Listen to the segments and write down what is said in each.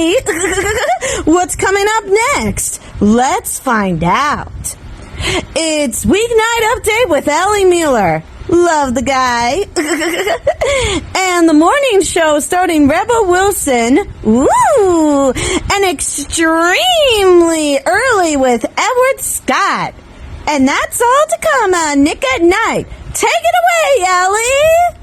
okay. What's coming up next? Let's find out. It's Weeknight Update with Ellie Muller. Love the guy. And the morning show starting Rebel Wilson. Woo! And extremely early with Edward Scott. And that's all to come on Nick at Night. Take it away, Ellie.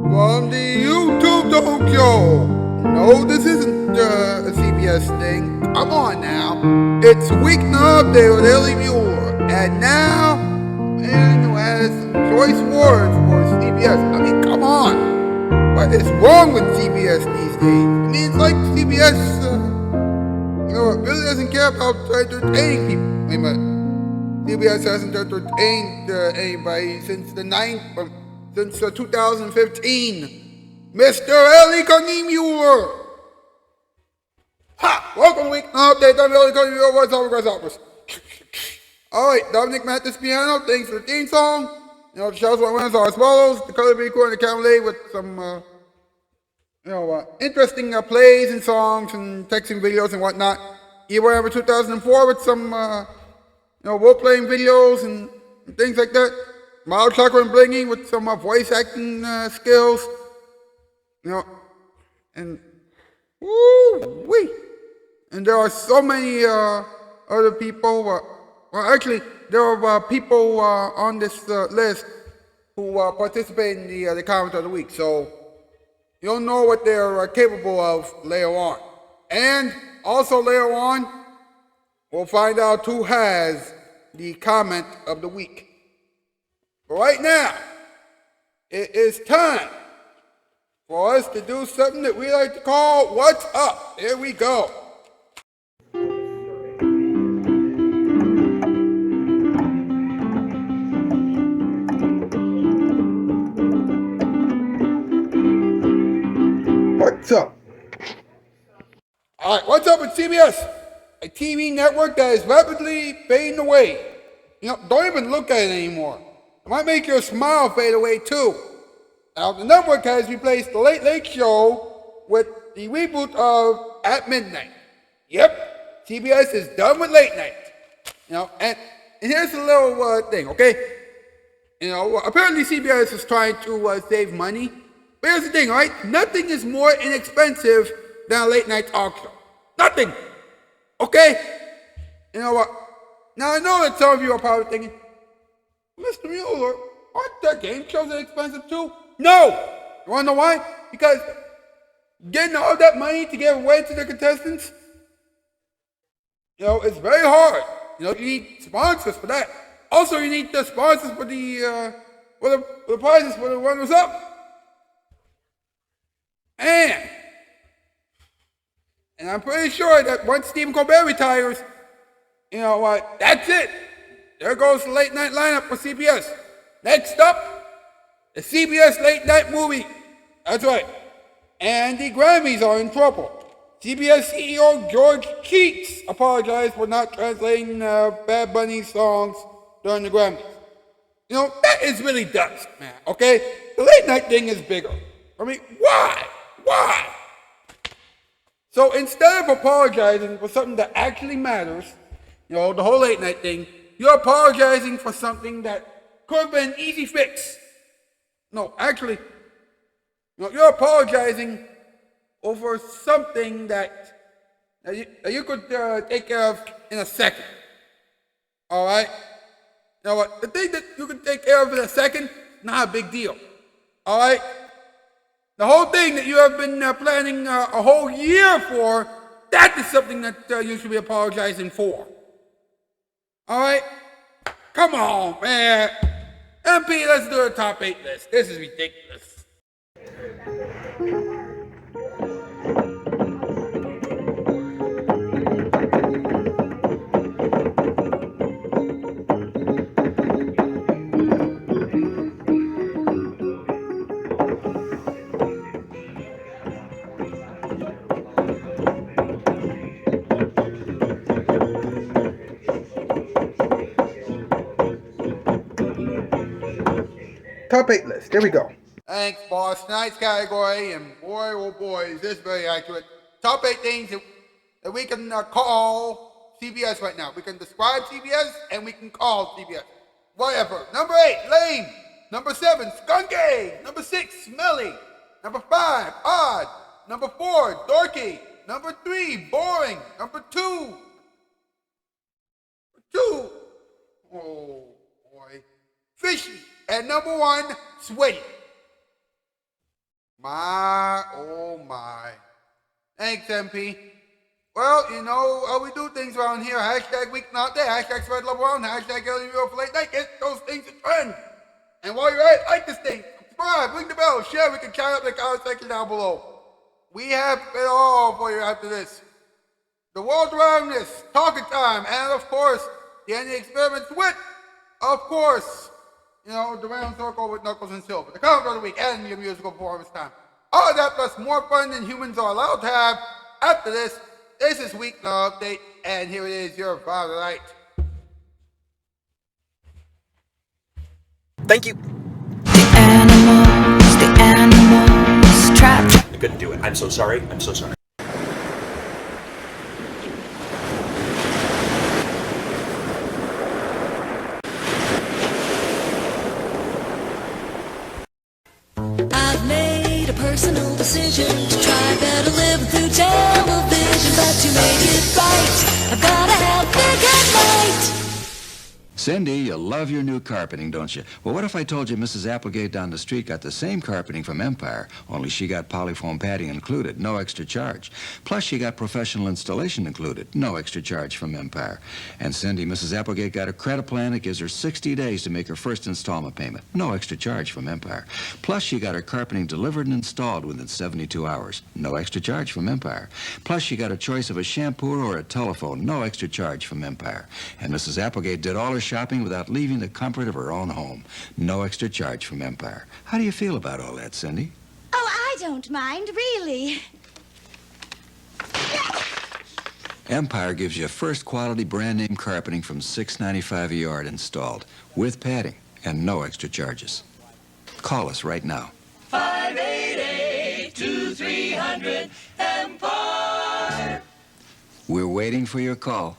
From the YouTube Tokyo. No, this isn't a CBS thing. Come on now. It's Weeknight Update with Ellie Muller. And now, man who has some choice words for CBS. I mean, come on. What is wrong with CBS these days? I mean, it's like CBS, really doesn't care about entertaining people. Wait a minute. CBS hasn't entertained anybody since 2015. Mr. Ellie Muller. Ha! Welcome to Weeknight Update. I'm Ellie Muller. What's up, grasshoppers? Alright, Dominic Mathis piano. Thanks for the theme song. You know, the show's what wins are as follows. The color be cool and the camera with some, interesting plays and songs and texting videos and whatnot. Warhammer 2004 with some, role-playing videos and things like that. Mild chakra and blingy with some voice acting skills. And woo-wee. And there are so many other people, there are people on this list who participate in the comment of the week. So you'll know what they're capable of later on. And also later on, we'll find out who has the comment of the week. But right now, it is time for us to do something that we like to call What's Up? Here we go. What's up? Alright, what's up with CBS? A TV network that is rapidly fading away. Don't even look at it anymore. It might make your smile fade away too. Now, the network has replaced the Late Late Show with the reboot of At Midnight. Yep, CBS is done with late night. And here's a little thing, okay? Apparently CBS is trying to save money. But here's the thing, right? Nothing is more inexpensive than a late night talk show. Nothing. Okay? You know what? Now I know that some of you are probably thinking, Mr. Muller, aren't the game shows expensive too? No! You wanna know why? Because getting all that money to give away to the contestants, it's very hard. You need sponsors for that. Also, you need the sponsors for the prizes for the runners up. And I'm pretty sure that once Stephen Colbert retires, that's it. There goes the late night lineup for CBS. Next up, the CBS late night movie. That's right. And the Grammys are in trouble. CBS CEO George Keats apologized for not translating Bad Bunny's songs during the Grammys. That is really dust, man, okay? The late night thing is bigger. I mean, why? Why? So instead of apologizing for something that actually matters, the whole late night thing, you're apologizing for something that could have been an easy fix. No, actually, you're apologizing over something that you could take care of in a second. All right? You know what? The thing that you can take care of in a second, not a big deal. All right? The whole thing that you have been planning a whole year for, that is something that you should be apologizing for. All right? Come on, man. MP, let's do a top 8 list. This is ridiculous. Top 8 list. There we go. Thanks, boss. Tonight's category, and boy, oh boy, is this very accurate. Top 8 things that we can call CBS right now. We can describe CBS, and we can call CBS. Whatever. Number 8, lame. Number 7, skunky. Number 6, smelly. Number 5, odd. Number 4, dorky. Number 3, boring. Number 2, oh boy, fishy. And number 1, sweaty. My, oh my. Thanks, MP. Well, you know how we do things around here. Hashtag Weeknight Day, hashtag Spread Love Around, hashtag LMU for Late Night. Get those things a trend. And while you're at it, like this thing, subscribe, ring the bell, share. We can chat up in the comment section down below. We have it all for you after this. The world around us, talking time, and of course, the ending experiments with, of course, you know, the round circle with Knuckles and Silver, the comment of the week, and your musical performance time. All that plus more fun than humans are allowed to have. After this is Week Night Update, and here it is, your Father Light. Thank you. The animals trapped. I couldn't do it. I'm so sorry. I'm so sorry. I've made a personal decision to try better live through television, but to make it right, I've gotta have big at night. Cindy, you love your new carpeting, don't you? Well, what if I told you Mrs. Applegate down the street got the same carpeting from Empire, only she got polyfoam padding included, no extra charge. Plus, she got professional installation included, no extra charge from Empire. And Cindy, Mrs. Applegate got a credit plan that gives her 60 days to make her first installment payment, no extra charge from Empire. Plus, she got her carpeting delivered and installed within 72 hours, no extra charge from Empire. Plus, she got a choice of a shampoo or a telephone, no extra charge from Empire. And Mrs. Applegate did all her shopping without leaving the comfort of her own home. No extra charge from Empire. How do you feel about all that, Cindy? Oh, I don't mind, really. Empire gives you first quality brand name carpeting from $6.95 a yard installed, with padding and no extra charges. Call us right now. 588-2300 Empire. We're waiting for your call.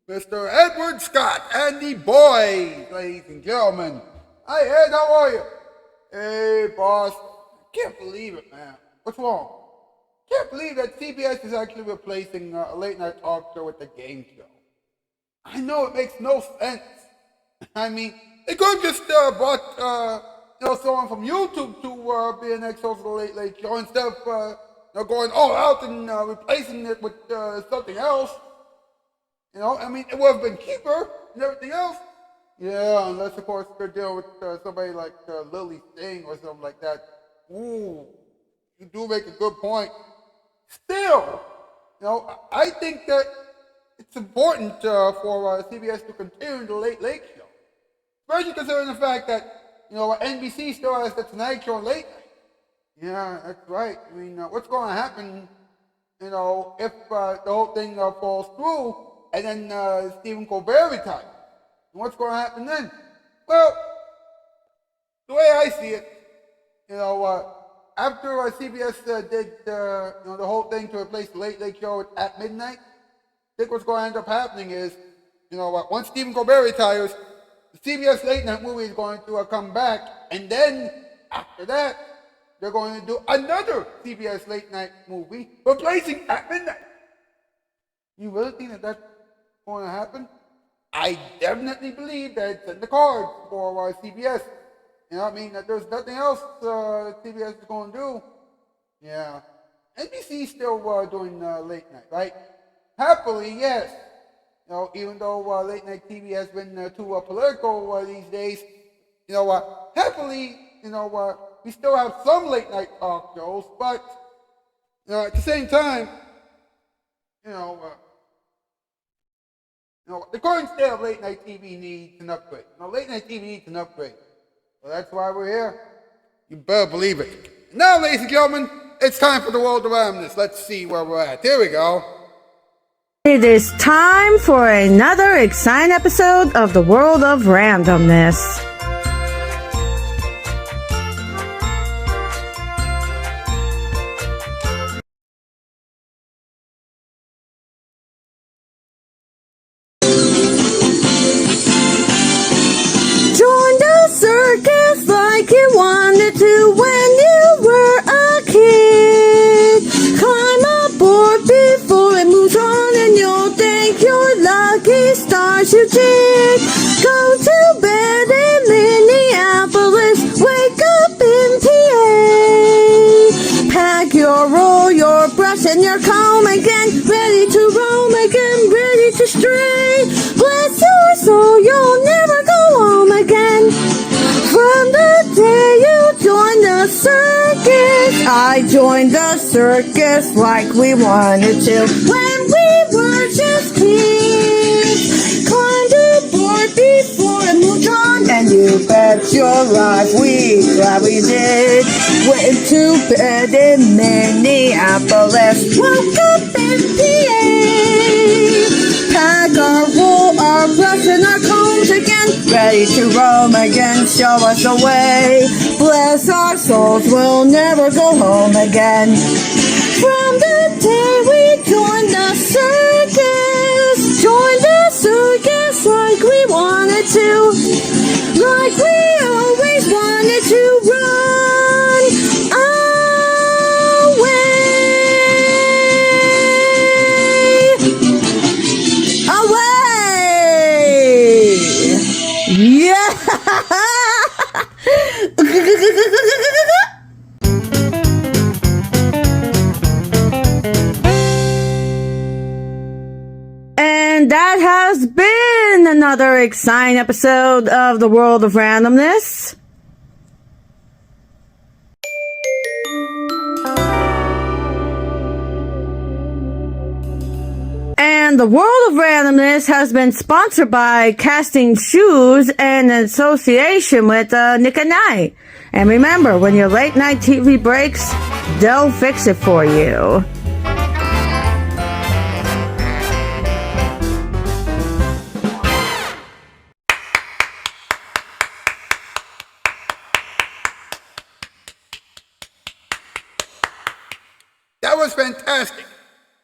Mr. Edward Scott and the boys, ladies and gentlemen. Hi, Ed, how are you? Hey, boss. Can't believe it, man. What's wrong? Can't believe that CBS is actually replacing a late night talk show with a game show. I know it makes no sense. I mean, they could have just brought someone from YouTube to be an ex-host of the Late Late Show instead of going all out and replacing it with something else. You know, I mean, it would have been cheaper and everything else. Yeah, unless, of course, they're dealing with somebody like Lily Singh or something like that. Ooh, you do make a good point. Still, you know, I think that it's important for CBS to continue the Late Late Show. Especially considering the fact that, you know, NBC still has the Tonight Show late night. Yeah, that's right. I mean, what's going to happen, you know, if the whole thing falls through and then Stephen Colbert retires? What's going to happen then? Well, the way I see it, you know, after CBS did the whole thing to replace the Late Late Show at midnight, I think what's going to end up happening is, you know, once Stephen Colbert retires, the CBS Late Night movie is going to come back, and then after that, they're going to do another CBS Late Night movie replacing At Midnight. You really think that that's going to happen? I definitely believe that it's in the cards for CBS. You know what I mean? That there's nothing else CBS is going to do. Yeah. NBC's still doing late night, right? Happily, yes. Even though late night TV has been too political these days, happily, we still have some late night talk shows, but at the same time, the current state of late night TV needs an upgrade. Late night TV needs an upgrade. So that's why we're here. You better believe it. Now, ladies and gentlemen, it's time for the world of randomness. Let's see where we're at. Here we go. It is time for another exciting episode of the World of Randomness. Join the circus like you wanted to when you were a kid. Climb aboard before it moves on and you'll thank your lucky stars you did. Go to bed in Minneapolis, wake up in PA. Pack your roll, your brush and your comb again, ready to roam again, ready to stray. Bless your soul, you'll never go home again. From the day you joined the circus, I joined the circus like we wanted to when we were just kids. Climbed aboard before it moved on, and you bet your life we glad we did. Went to bed in Minneapolis, woke up in PA. Pack our wool, our brush and our combs again, ready to roam again, show us the way. Bless our souls, we'll never go home again. From the day we joined the circus like we wanted to, like we always wanted to run away. Yeah. And that has been another exciting episode of the World of Randomness. And the World of Randomness has been sponsored by Casting Shoes in association with Nick at Night. And remember, when your late night TV breaks, they'll fix it for you. That was fantastic.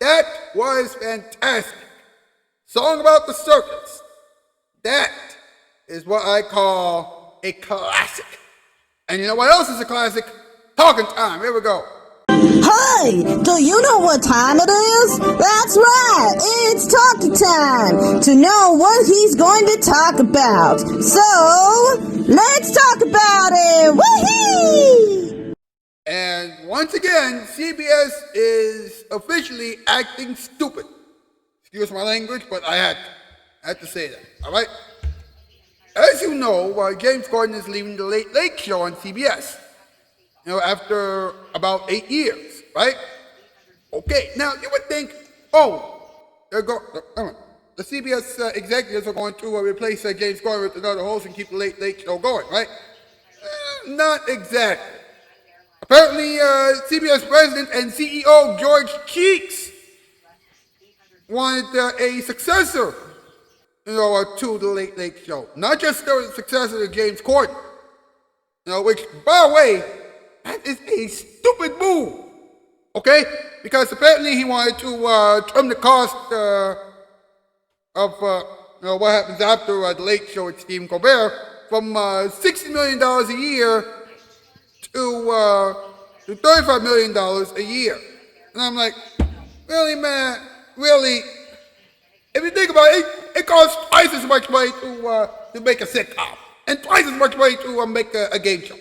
That was fantastic. Song about the circus. That is what I call a classic. And you know what else is a classic? Talking time. Here we go. Hey, do you know what time it is? That's right, it's talking time to know what he's going to talk about. So, let's talk about it. Woohoo! And once again, CBS is officially acting stupid. Excuse my language, but I had to say that, all right? As you know, James Corden is leaving the Late Late Show on CBS, after about 8 years, right? Okay, now you would think, the CBS executives are going to replace James Corden with another host and keep the Late Late Show going, right? Not exactly. Apparently, CBS president and CEO George Cheeks wanted a successor, to the Late Late Show. Not just a successor to James Corden, which, by the way, that is a stupid move, okay? Because apparently he wanted to trim the cost of what happens after the Late Show with Stephen Colbert from $60 million a year to $35 million a year. And I'm like, really, man? Really? If you think about it, it costs twice as much money to make a sitcom, and twice as much money to make a game show.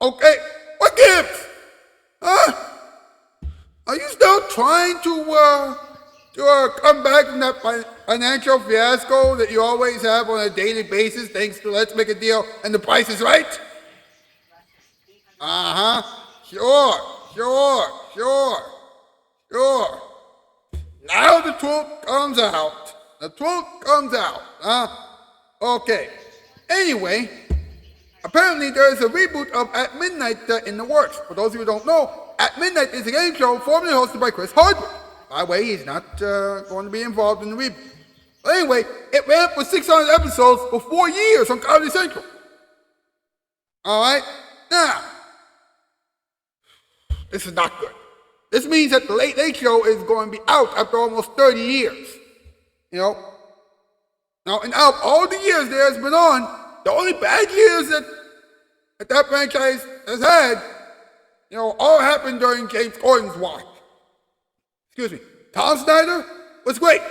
Okay? What gives? Huh? Are you still trying to come back from that financial fiasco that you always have on a daily basis thanks to Let's Make a Deal and The Price is Right? Sure. Now the truth comes out. Okay. Anyway, apparently there is a reboot of At Midnight in the works. For those of you who don't know, At Midnight is a game show formerly hosted by Chris Hardwick. By the way, he's not going to be involved in the reboot. But anyway, it ran for 600 episodes for 4 years on Comedy Central. All right? Now, this is not good. This means that the Late Late Show is going to be out after almost 30 years. You know? Now, and out of all the years that has been on, the only bad years that franchise has had, you know, all happened during James Corden's watch. Excuse me. Tom Snyder was great.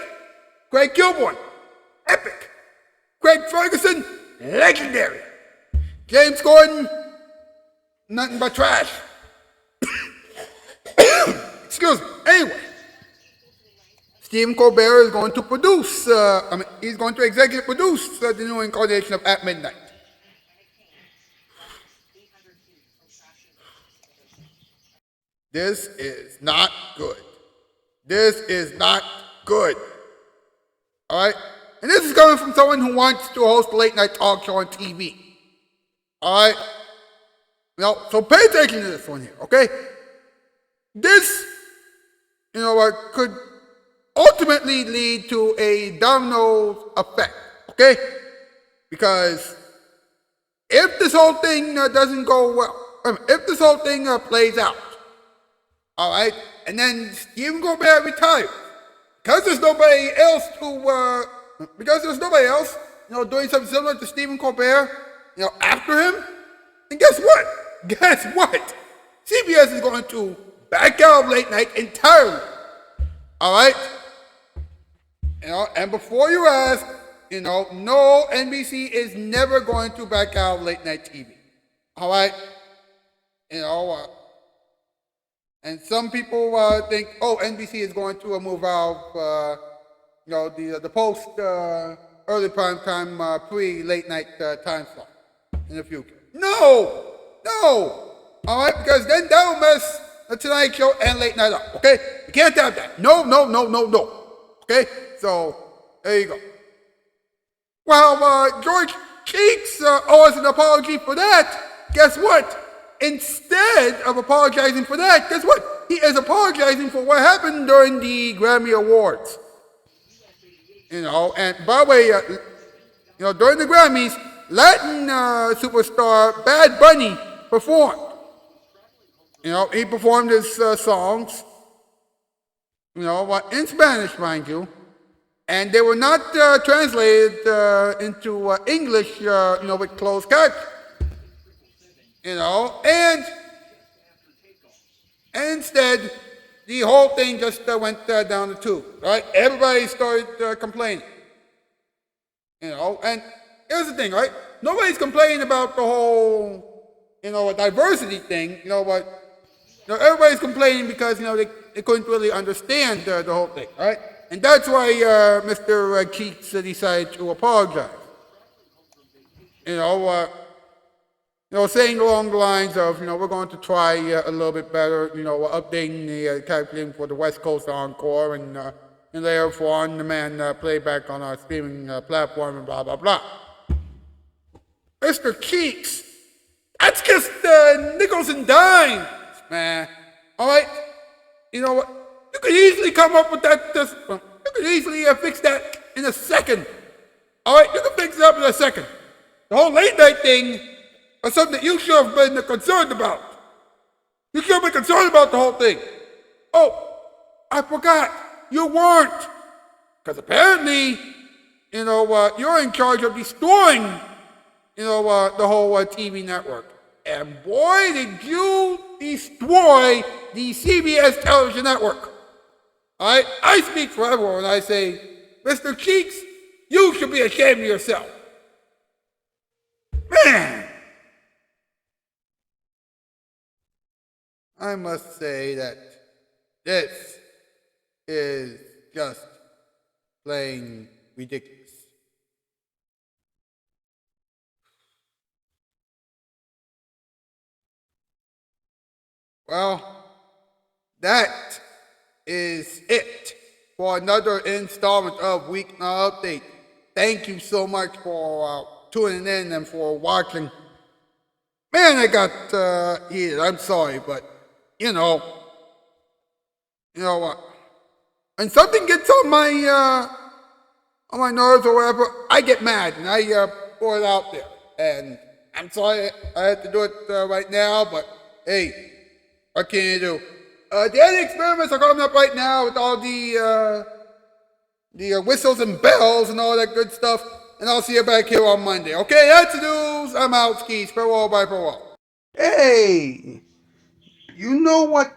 Greg Gilborn, epic. Craig Ferguson, legendary. James Corden, nothing but trash. Excuse me. Anyway, Stephen Colbert is going to produce, he's going to executive produce the new incarnation of At Midnight. This is not good. All right? And this is coming from someone who wants to host a late night talk show on TV. All right? Now, so pay attention to this one here, okay? This, you know, could ultimately lead to a domino effect, okay? Because if this whole thing doesn't go well, if this whole thing plays out, all right, and then Stephen Colbert retires, because there's nobody else you know, doing something similar to Stephen Colbert, you know, after him, and guess what? CBS is going to back out of late night entirely. All right? You know, and before you ask, you know, no, NBC is never going to back out of late night TV. All right? You know, and some people think, oh, NBC is going to move out of, you know, the post early prime time pre-late night time slot in the future. No. All right, because then that will mess the Tonight Show and Late Night up. Okay, you can't have that. No. Okay, so there you go. Well, George Cheeks owes us an apology for that. Guess what? Instead of apologizing for that, guess what? He is apologizing for what happened during the Grammy Awards. You know, and by the way, you know, during the Grammys, Latin superstar Bad Bunny performed. You know, he performed his songs, you know, in Spanish, mind you, and they were not translated into English, you know, with closed captions. You know, and instead, the whole thing just went down the tube, right? Everybody started complaining. You know, and here's the thing, right? Nobody's complaining about the whole, you know, diversity thing, you know, but you know, everybody's complaining because, you know, they couldn't really understand the whole thing, right? And that's why Mr. Keats decided to apologize. You know, saying along the lines of, you know, we're going to try a little bit better, you know, updating the calculating for the West Coast Encore and later for on-demand playback on our streaming platform and blah, blah, blah. Mr. Keats, that's just nickels and dimes, man. All right? You know what? You could easily come up with that. You could easily fix that in a second. All right? You can fix it up in a second. The whole late night thing is something that you should have been concerned about. You should have been concerned about the whole thing. Oh, I forgot. You weren't. Because apparently, you know, you're in charge of destroying, you know, the whole TV network. And boy, did you destroy the CBS television network. All right? I speak for everyone when I say, Mr. Cheeks, you should be ashamed of yourself. Man! I must say that this is just playing ridiculous. Well, that is it for another installment of Weeknight Update. Thank you so much for tuning in and for watching. Man, I got heated. I'm sorry, but you know what? When something gets on my nerves or whatever, I get mad and I pour it out there. And I'm sorry I had to do it right now, but hey, what can you do? The end experiments are coming up right now with all the whistles and bells and all that good stuff. And I'll see you back here on Monday. Okay, that's the news. I'm out, skis. Farewell, bye, farewell. Hey, you know what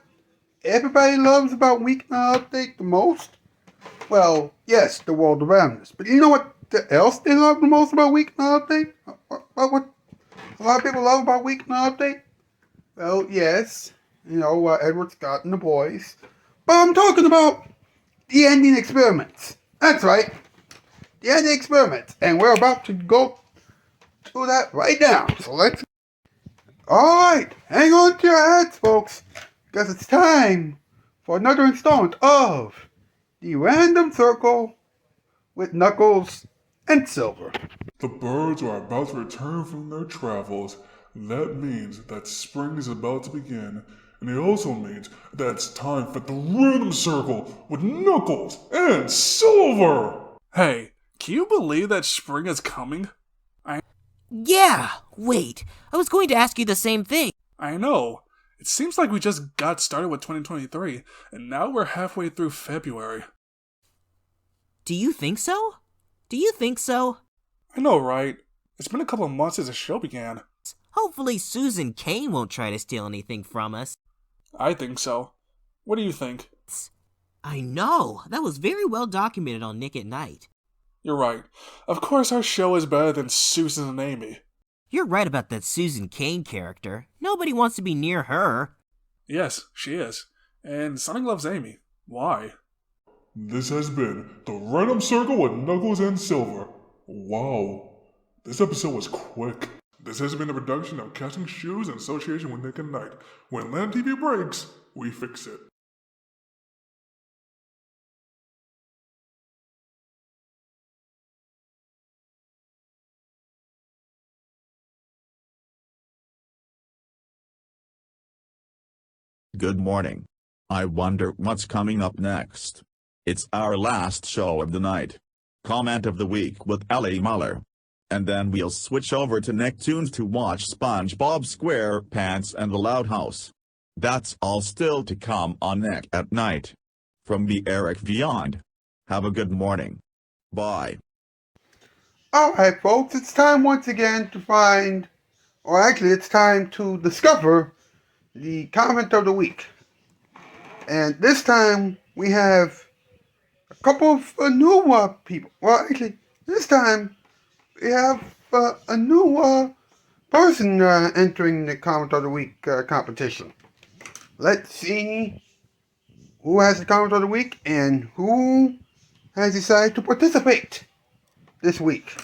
everybody loves about Weeknight Update the most? Well, yes, the world around us. But you know what else they love the most about Weeknight Update? What a lot of people love about Weeknight Update? Well, yes, Edward Scott and the boys. But I'm talking about the ending experiments. That's right, the ending experiments. And we're about to go through that right now. So let's... Alright, hang on to your hats, folks, because it's time for another installment of the Random Circle with Knuckles and Silver. The birds are about to return from their travels. That means that spring is about to begin, and it also means that it's time for the Random Circle with Knuckles and Silver! Hey, can you believe that spring is coming? Yeah, wait, I was going to ask you the same thing. I know. It seems like we just got started with 2023, and now we're halfway through February. Do you think so? I know, right? It's been a couple of months since the show began. Hopefully Susan Kane won't try to steal anything from us. I think so. What do you think? I know, that was very well documented on Nick at Night. You're right. Of course our show is better than Susan and Amy. You're right about that Susan Kane character. Nobody wants to be near her. Yes, she is. And Sonic loves Amy. Why? This has been the Random Circle with Knuckles and Silver. Wow, this episode was quick. This has been a production of Casting Shoes in association with Nick at Night. When Land TV breaks, we fix it. Good morning. I wonder what's coming up next. It's our last show of the night. Comment of the week with Ellie Muller. And then we'll switch over to Nicktoons to watch SpongeBob SquarePants and The Loud House. That's all still to come on Nick at Night. From the Eric Beyond. Have a good morning. Bye. Alright, folks, it's time once again to find, or actually it's time to discover the comment of the week. And this time we have a couple of new people. Well, actually, this time we have a new person entering the comment of the week competition. Let's see who has the comment of the week and who has decided to participate this week.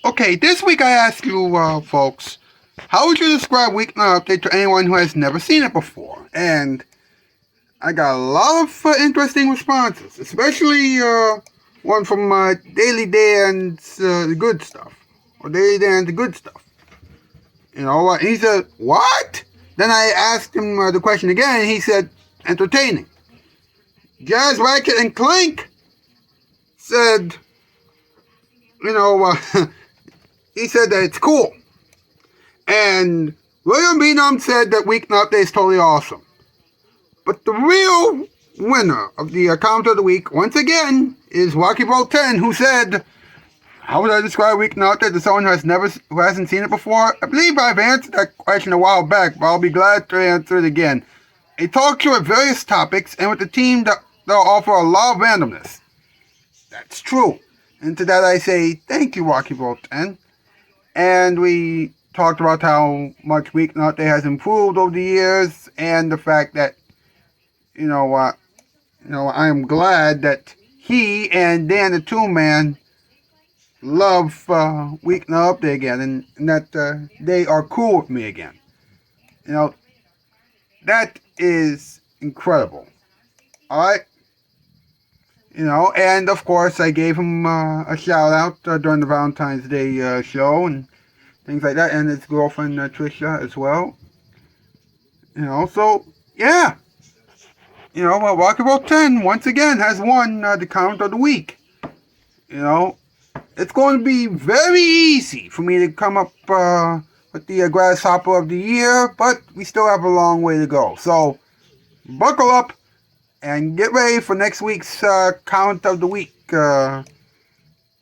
Okay, this week I asked you folks, how would you describe Weeknight Update to anyone who has never seen it before? And I got a lot of interesting responses, especially one from Daily Dan's The Good Stuff. Or Daily Dan The Good Stuff. You know, he said, what? Then I asked him the question again, and he said, entertaining. Jazz Racket and Clank said, he said that it's cool. And William Beanum said that Weeknight Update is totally awesome. But the real winner of the comment of the week, once again, is Rocky Ball 10, who said, how would I describe Weeknight Update to someone who hasn't seen it before? I believe I've answered that question a while back, but I'll be glad to answer it again. A talk show with various topics, and with a team that'll offer a lot of randomness. That's true. And to that I say, thank you, Rocky Ball 10. And we talked about how much Weeknight Update has improved over the years, and the fact that, I am glad that he and Dan the Tool Man love Weeknight Update again, and that they are cool with me again. You know, that is incredible. All right. You know, and of course I gave him a shout out during the Valentine's Day show and things like that, and his girlfriend Trisha as well. You know, so yeah. You know, Rocky Road 10 once again has won the comment of the week. You know, it's going to be very easy for me to come up with the grasshopper of the year, but we still have a long way to go. So buckle up and get ready for next week's comment of the week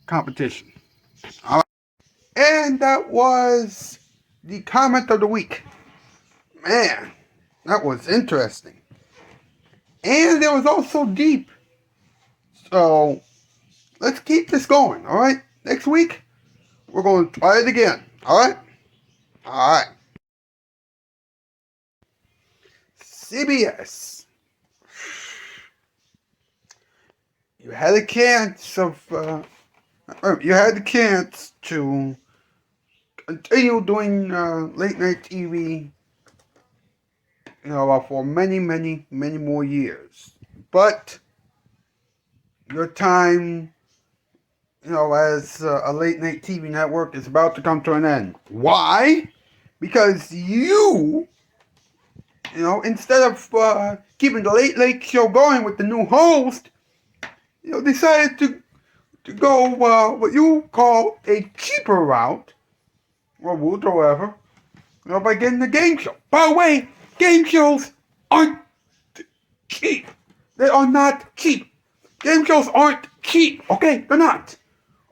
competition. All right. And that was the comment of the week. Man, that was interesting. And it was also deep. So let's keep this going, all right? Next week, we're going to try it again, all right? All right. CBS. You had a chance to continue doing late night TV, you know, for many, many, many more years. But your time, you know, as a late night TV network is about to come to an end. Why? Because you know, instead of keeping the Late Late Show going with the new host, you know, decided to go what you call a cheaper route, or route or whatever, you know, by getting a game show. By the way, game shows aren't cheap. They are not cheap. Game shows aren't cheap, okay? They're not.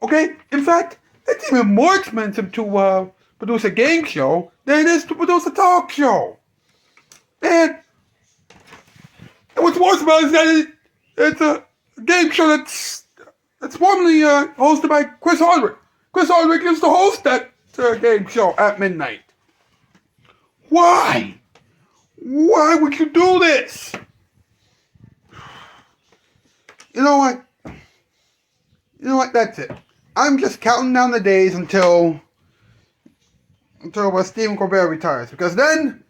Okay? In fact, it's even more expensive to produce a game show than it is to produce a talk show. And what's worse about it is that it's a game show that's formerly hosted by Chris Hardwick. Chris Hardwick used to host that game show at midnight. Why? Why would you do this? You know what? You know what? That's it. I'm just counting down the days until Stephen Colbert retires, because then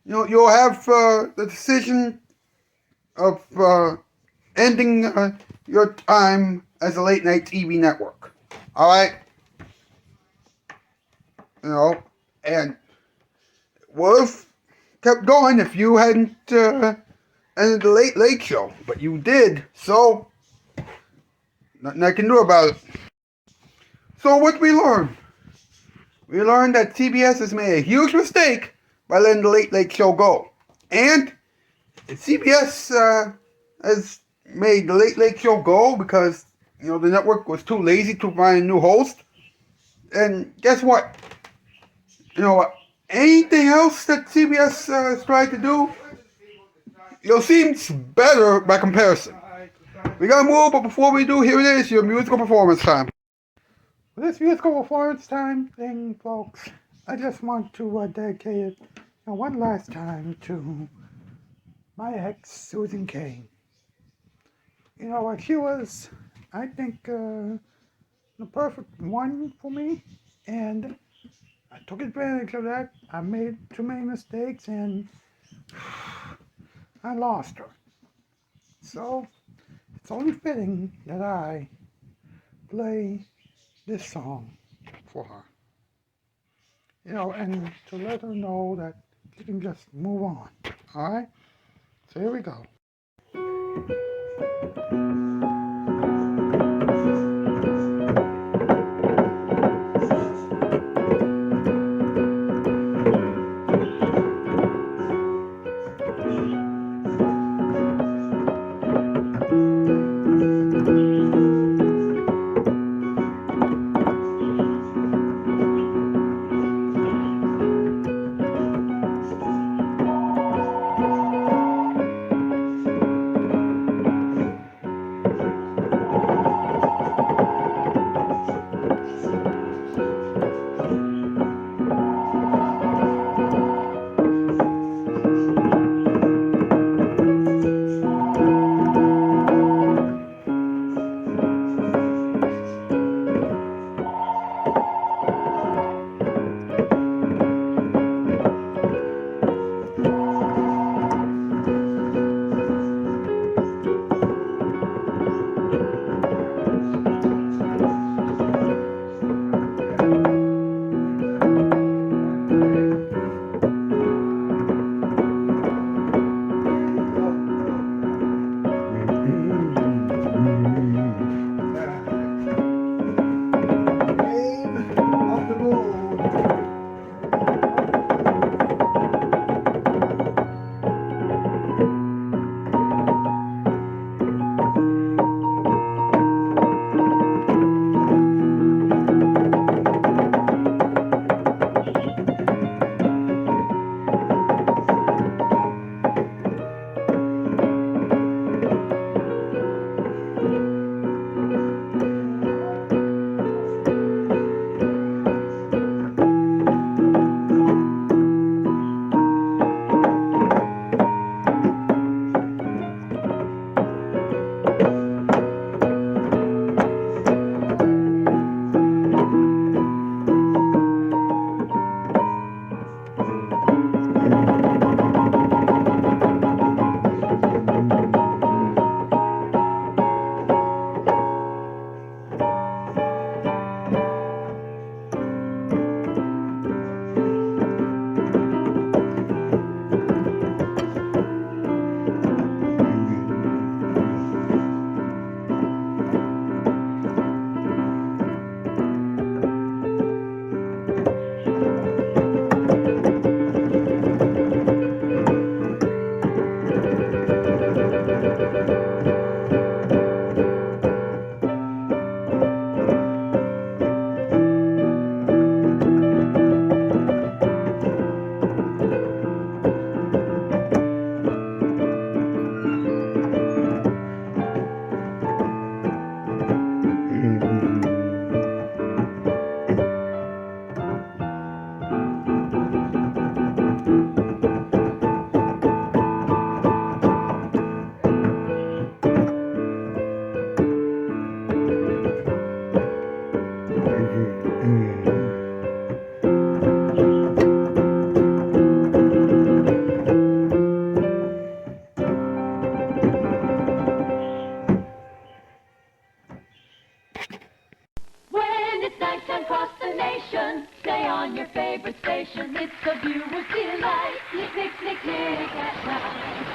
you'll have the decision of ending your time as a late night TV network. All right. You know, and would have kept going if you hadn't ended the Late Late Show, but you did, so nothing I can do about it. So what did we learn? We learned that CBS has made a huge mistake by letting the Late Late Show go. And if CBS has made the Late Late Show go because, you know, the network was too lazy to find a new host, and guess what? You know, anything else that CBS has tried to do, you know, seems better by comparison. We gotta move, but before we do, here it is, your musical performance time. For this musical performance time thing, folks, I just want to dedicate it one last time to my ex, Susan Kane. You know what, she was, I think, the perfect one for me, and I took advantage of that. I made too many mistakes, and I lost her. So, it's only fitting that I play this song for her. You know, and to let her know that she can just move on. Alright? So here we go. on your favorite station. It's the viewer's delight. Nick, Nick, Nick, Nick at night.